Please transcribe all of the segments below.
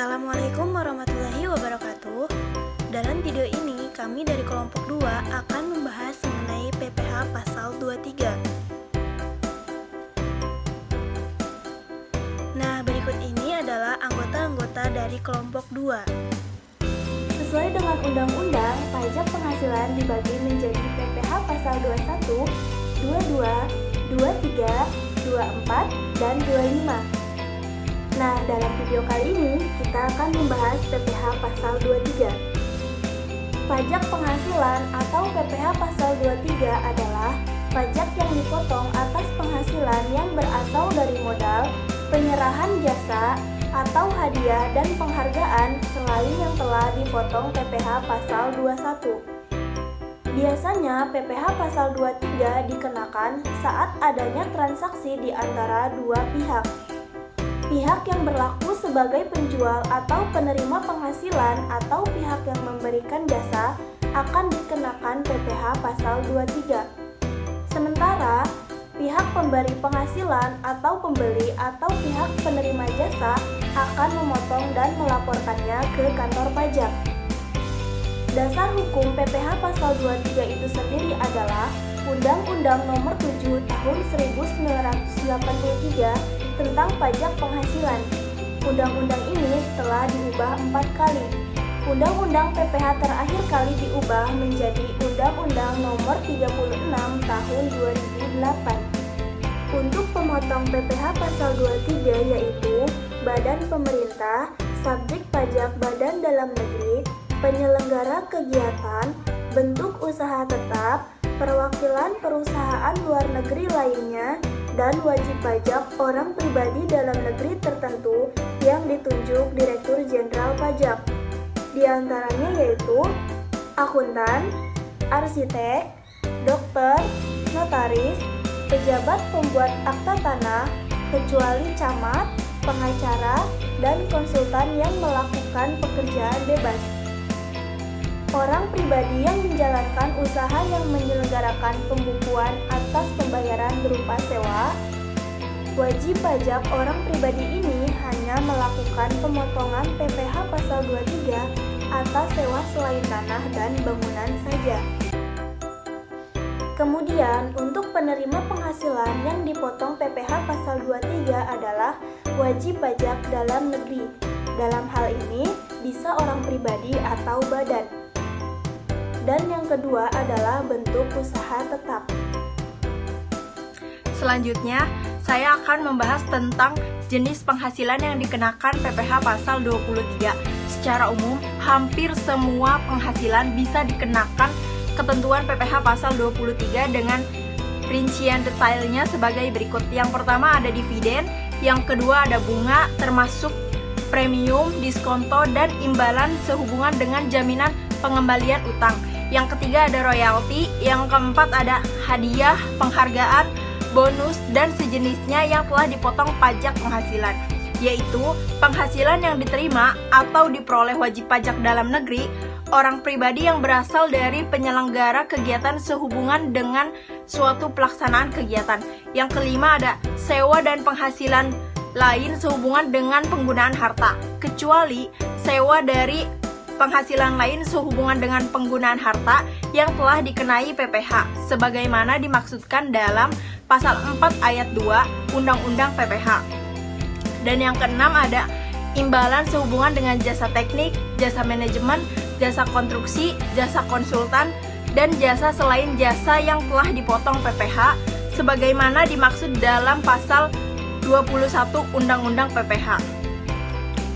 Assalamualaikum warahmatullahi wabarakatuh. Dalam video ini, kami dari kelompok 2 akan membahas mengenai PPh pasal 23. Nah, berikut ini adalah anggota-anggota dari kelompok 2. Sesuai dengan undang-undang, pajak penghasilan dibagi menjadi PPh pasal 21, 22, 23, 24, dan 25. Nah, dalam video kali ini kita akan membahas PPh pasal 23. Pajak penghasilan atau PPh pasal 23 adalah pajak yang dipotong atas penghasilan yang berasal dari modal, penyerahan jasa, atau hadiah dan penghargaan selain yang telah dipotong PPh pasal 21. Biasanya PPh pasal 23 dikenakan saat adanya transaksi di antara dua pihak. Pihak yang berlaku sebagai penjual atau penerima penghasilan atau pihak yang memberikan jasa akan dikenakan PPh pasal 23. Sementara pihak pemberi penghasilan atau pembeli atau pihak penerima jasa akan memotong dan melaporkannya ke kantor pajak. Dasar hukum PPh pasal 23 itu sendiri adalah Undang-Undang Nomor 7 Tahun 1983 tentang pajak penghasilan. Undang-undang ini telah diubah 4 kali. Undang-undang PPh terakhir kali diubah menjadi Undang-Undang Nomor 36 Tahun 2008. Untuk pemotong PPh pasal 23 yaitu Badan Pemerintah, Subjek Pajak Badan Dalam Negeri, penyelenggara kegiatan, bentuk usaha tetap, perwakilan perusahaan luar negeri lainnya, dan wajib pajak orang pribadi dalam negeri tertentu yang ditunjuk Direktur Jenderal Pajak. Di antaranya yaitu akuntan, arsitek, dokter, notaris, pejabat pembuat akta tanah, kecuali camat, pengacara, dan konsultan yang melakukan pekerjaan bebas. Orang pribadi yang menjalankan usaha yang menyelenggarakan pembukuan atas pembayaran berupa sewa, wajib pajak orang pribadi ini hanya melakukan pemotongan PPh pasal 23 atas sewa selain tanah dan bangunan saja. Kemudian, untuk penerima penghasilan yang dipotong PPh pasal 23 adalah wajib pajak dalam negeri. Dalam hal ini, bisa orang pribadi atau badan. Dan yang kedua adalah bentuk usaha tetap. Selanjutnya, saya akan membahas tentang jenis penghasilan yang dikenakan PPh pasal 23. Secara umum, hampir semua penghasilan bisa dikenakan ketentuan PPh pasal 23 dengan rincian detailnya sebagai berikut. Yang pertama ada dividen, yang kedua ada bunga termasuk premium, diskonto, dan imbalan sehubungan dengan jaminan pengembalian utang. Yang ketiga ada royalti, yang keempat ada hadiah, penghargaan, bonus, dan sejenisnya yang telah dipotong pajak penghasilan, yaitu penghasilan yang diterima atau diperoleh wajib pajak dalam negeri, orang pribadi yang berasal dari penyelenggara kegiatan sehubungan dengan suatu pelaksanaan kegiatan. Yang kelima ada sewa dan penghasilan lain sehubungan dengan penggunaan harta, kecuali sewa dari penghasilan lain sehubungan dengan penggunaan harta yang telah dikenai PPh, sebagaimana dimaksudkan dalam pasal 4 ayat 2 Undang-Undang PPh. Dan yang keenam ada imbalan sehubungan dengan jasa teknik, jasa manajemen, jasa konstruksi, jasa konsultan, dan jasa selain jasa yang telah dipotong PPh, sebagaimana dimaksud dalam pasal 21 Undang-Undang PPh.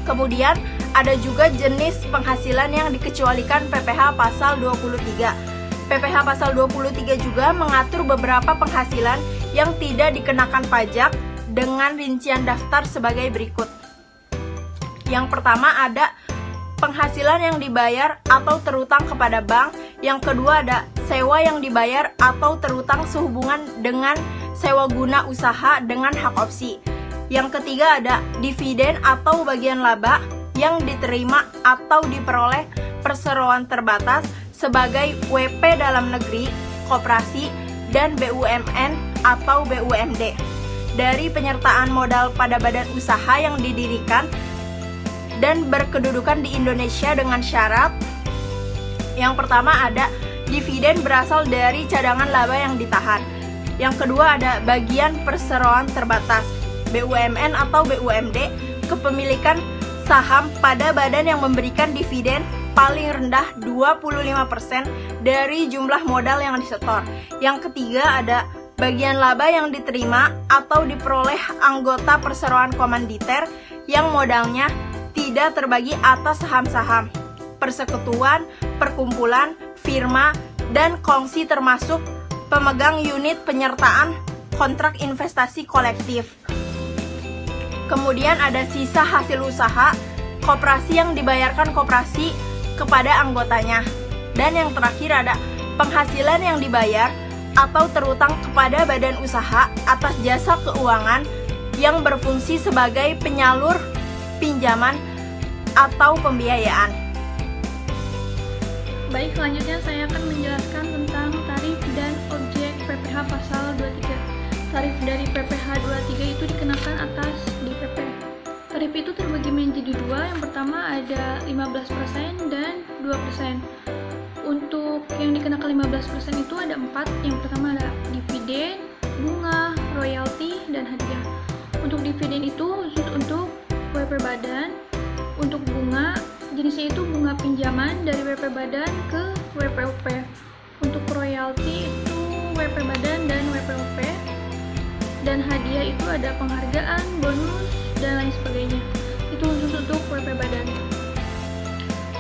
Kemudian ada juga jenis penghasilan yang dikecualikan PPh pasal 23. PPh pasal 23 juga mengatur beberapa penghasilan yang tidak dikenakan pajak dengan rincian daftar sebagai berikut. Yang pertama ada penghasilan yang dibayar atau terutang kepada bank. Yang kedua ada sewa yang dibayar atau terutang sehubungan dengan sewa guna usaha dengan hak opsi. Yang ketiga ada dividen atau bagian laba yang diterima atau diperoleh perseroan terbatas sebagai WP dalam negeri, koperasi, dan BUMN atau BUMD dari penyertaan modal pada badan usaha yang didirikan dan berkedudukan di Indonesia dengan syarat yang pertama ada dividen berasal dari cadangan laba yang ditahan. Yang kedua ada bagian perseroan terbatas BUMN atau BUMD, kepemilikan saham pada badan yang memberikan dividen paling rendah 25% dari jumlah modal yang disetor. Yang ketiga ada bagian laba yang diterima atau diperoleh anggota perseroan komanditer yang modalnya tidak terbagi atas saham-saham, persekutuan, perkumpulan, firma, dan kongsi termasuk pemegang unit penyertaan kontrak investasi kolektif. Kemudian ada sisa hasil usaha koperasi yang dibayarkan koperasi kepada anggotanya. Dan yang terakhir ada penghasilan yang dibayar atau terutang kepada badan usaha atas jasa keuangan yang berfungsi sebagai penyalur pinjaman atau pembiayaan. Baik, selanjutnya saya akan menjelaskan tentang tarif dan objek PPh pasal 23. Tarif dari PPh 23 itu dikenakan atas DPP. Tarif itu terbagi menjadi dua. Yang pertama ada 15% dan 2%. Untuk yang dikenakan 15% itu ada 4. Yang pertama ada dividen, bunga, royalti, dan hadiah. Untuk dividen itu khusus untuk WP Badan. Untuk bunga, jenisnya itu bunga pinjaman dari WP Badan ke WPOP. Untuk royalti itu WP Badan dan WPOP. Dan hadiah itu ada penghargaan, bonus, dan lain sebagainya. Itu khusus untuk WP Badan.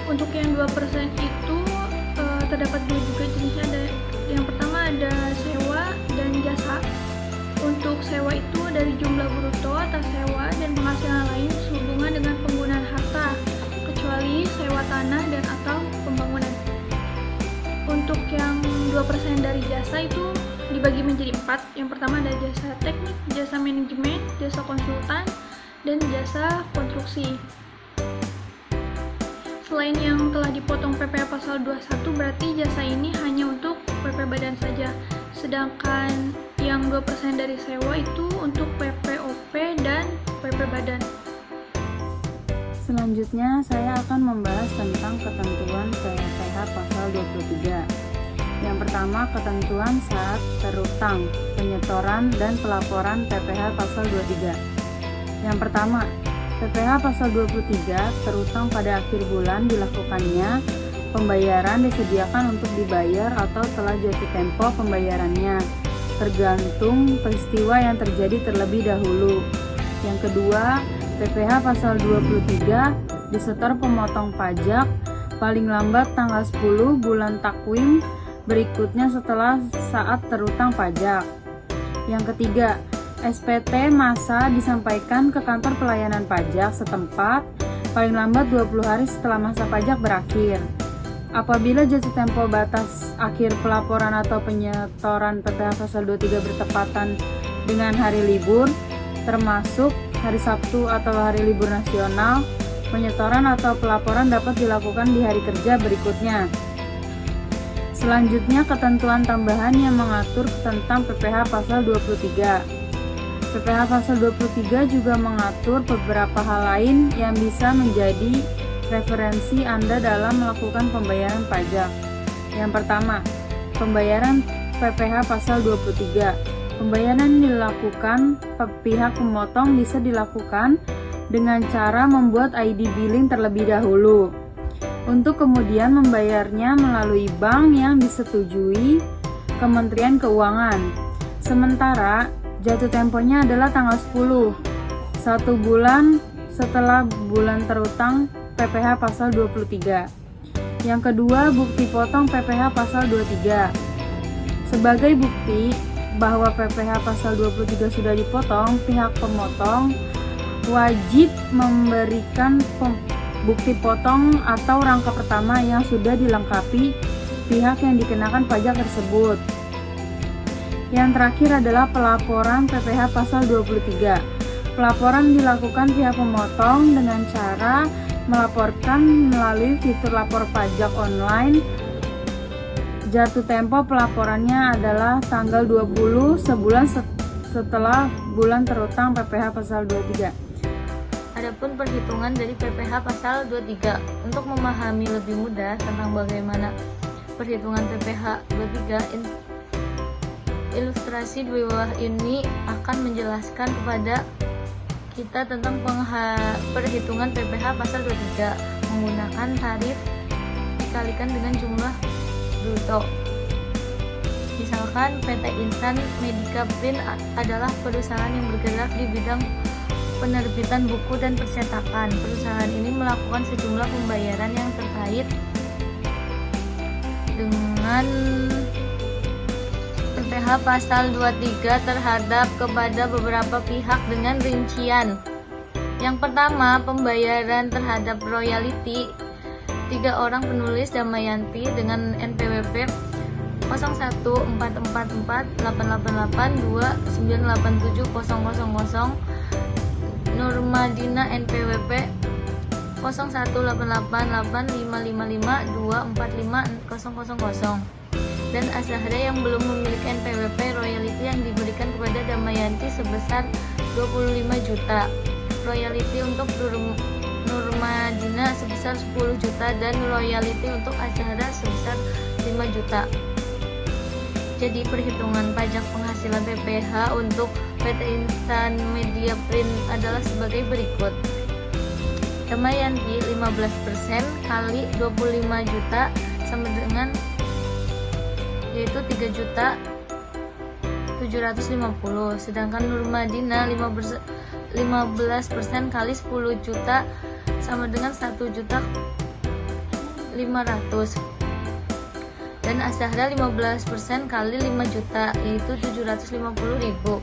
Untuk yang 2% itu terdapat dua juga jenisnya. Ada yang pertama ada sewa dan jasa. Untuk sewa itu dari jumlah bruto atas sewa dan penghasilan lain sehubungan dengan penggunaan harta, kecuali sewa tanah dan atau pembangunan. Untuk yang 2% dari jasa itu dibagi menjadi 4. Yang pertama ada jasa teknik, jasa manajemen, jasa konsultan, dan jasa konstruksi. Selain yang telah dipotong PPh pasal 21, berarti jasa ini hanya untuk WP Badan saja. Sedangkan yang 2% dari sewa itu untuk WPOP dan WP Badan. Selanjutnya saya akan membahas tentang ketentuan PPh pasal 23. Yang pertama, ketentuan saat terutang, penyetoran, dan pelaporan PPh pasal 23. Yang pertama, PPh pasal 23 terutang pada akhir bulan dilakukannya pembayaran disediakan untuk dibayar atau telah jatuh tempo pembayarannya, tergantung peristiwa yang terjadi terlebih dahulu. Yang kedua, PPh pasal 23 disetor pemotong pajak paling lambat tanggal 10 bulan takwim berikutnya setelah saat terutang pajak. Yang ketiga, SPT masa disampaikan ke kantor pelayanan pajak setempat paling lambat 20 hari setelah masa pajak berakhir. Apabila jatuh tempo batas akhir pelaporan atau penyetoran PPh pasal 23 bertepatan dengan hari libur, termasuk hari Sabtu atau hari libur nasional, penyetoran atau pelaporan dapat dilakukan di hari kerja berikutnya. Selanjutnya, ketentuan tambahan yang mengatur tentang PPh pasal 23. PPh pasal 23 juga mengatur beberapa hal lain yang bisa menjadi referensi Anda dalam melakukan pembayaran pajak. Yang pertama, pembayaran PPh pasal 23. Pembayaran dilakukan pihak pemotong bisa dilakukan dengan cara membuat ID billing terlebih dahulu, untuk kemudian membayarnya melalui bank yang disetujui Kementerian Keuangan. Sementara jatuh temponya adalah tanggal 10, 1 bulan setelah bulan terutang PPh pasal 23. Yang kedua, bukti potong PPh pasal 23. Sebagai bukti bahwa PPh pasal 23 sudah dipotong, pihak pemotong wajib memberikan bukti potong atau rangka pertama yang sudah dilengkapi pihak yang dikenakan pajak tersebut. Yang terakhir adalah pelaporan PPh pasal 23. Pelaporan dilakukan pihak pemotong dengan cara melaporkan melalui fitur lapor pajak online. Jatuh tempo pelaporannya adalah tanggal 20 sebulan setelah bulan terutang PPh pasal 23. Adapun perhitungan dari PPh pasal 23. Untuk memahami lebih mudah tentang bagaimana perhitungan PPh 23, ilustrasi di bawah ini akan menjelaskan kepada kita tentang perhitungan PPh pasal 23 menggunakan tarif dikalikan dengan jumlah bruto. Misalkan PT Insan Medica Print adalah perusahaan yang bergerak di bidang penerbitan buku dan percetakan. Perusahaan ini melakukan sejumlah pembayaran yang terkait dengan PPh pasal 23 terhadap kepada beberapa pihak dengan rincian. Yang pertama, pembayaran terhadap royalti 3 orang penulis Damayanti dengan NPWP 018448882987000, Nurmadina NPWP 018885552450000, dan Azahra yang belum memiliki NPWP royalti yang diberikan kepada Damayanti sebesar 25 juta, royalti untuk Nurmadina sebesar 10 juta, dan royalti untuk Azahra sebesar 5 juta. Jadi perhitungan pajak penghasilan PPh untuk PT Insan Media Print adalah sebagai berikut. Damayanti 15% kali 25 juta sama dengan yaitu 3 juta 750. Sedangkan Nurmadina 15% kali 10 juta sama dengan 1 juta 500. Dan Azahra 15% kali 5 juta yaitu 750.000.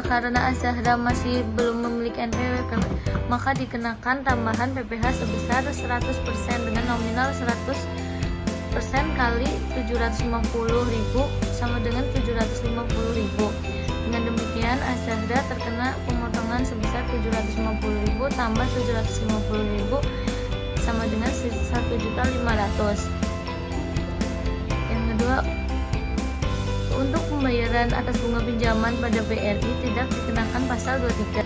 Karena Azahra masih belum memiliki NPWP, maka dikenakan tambahan PPh sebesar 100% dengan nominal 100% kali 750.000 sama dengan 750.000. Dengan demikian Azahra terkena pemotongan sebesar 750.000 tambah 750.000 sama dengan 1.500.000. Kedua, untuk pembayaran atas bunga pinjaman pada BRI tidak dikenakan pasal 23.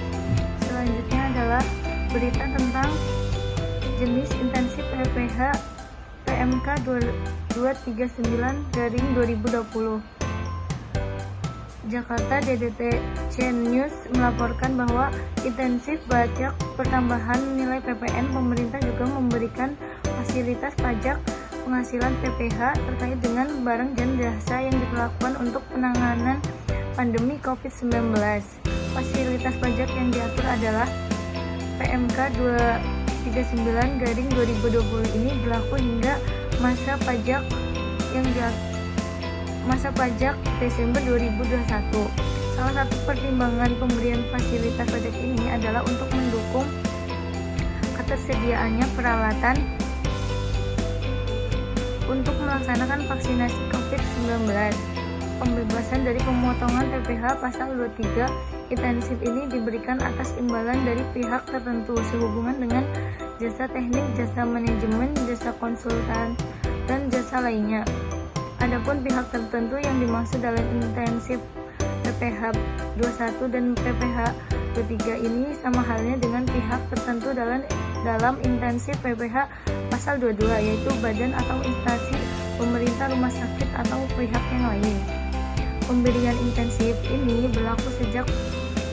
Selanjutnya adalah berita tentang jenis intensif PPh PMK 239/2020. Jakarta DDT News melaporkan bahwa intensif pajak pertambahan nilai PPN, pemerintah juga memberikan fasilitas pajak penghasilan PPh terkait dengan barang dan jasa yang diperlakukan untuk penanganan pandemi COVID-19. Fasilitas pajak yang diatur adalah PMK 239/2020 ini berlaku hingga masa pajak Desember 2021. Salah satu pertimbangan pemberian fasilitas pajak ini adalah untuk mendukung ketersediaannya peralatan untuk melaksanakan vaksinasi COVID-19. Pembebasan dari pemotongan PPh pasal 23 intensif ini diberikan atas imbalan dari pihak tertentu sehubungan dengan jasa teknik, jasa manajemen, jasa konsultan, dan jasa lainnya. Adapun pihak tertentu yang dimaksud dalam intensif PPh 21 dan PPh 23 ini sama halnya dengan pihak tertentu dalam intensif PPh pasal 22, yaitu badan atau instansi pemerintah, rumah sakit, atau pihak yang lain. Pemberian intensif ini berlaku sejak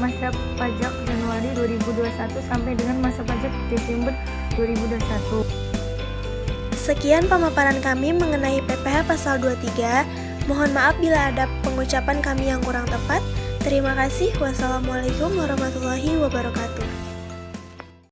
masa pajak Januari 2021 sampai dengan masa pajak Desember 2021. Sekian pemaparan kami mengenai PPh pasal 23. Mohon maaf bila ada pengucapan kami yang kurang tepat. Terima kasih. Wassalamualaikum warahmatullahi wabarakatuh.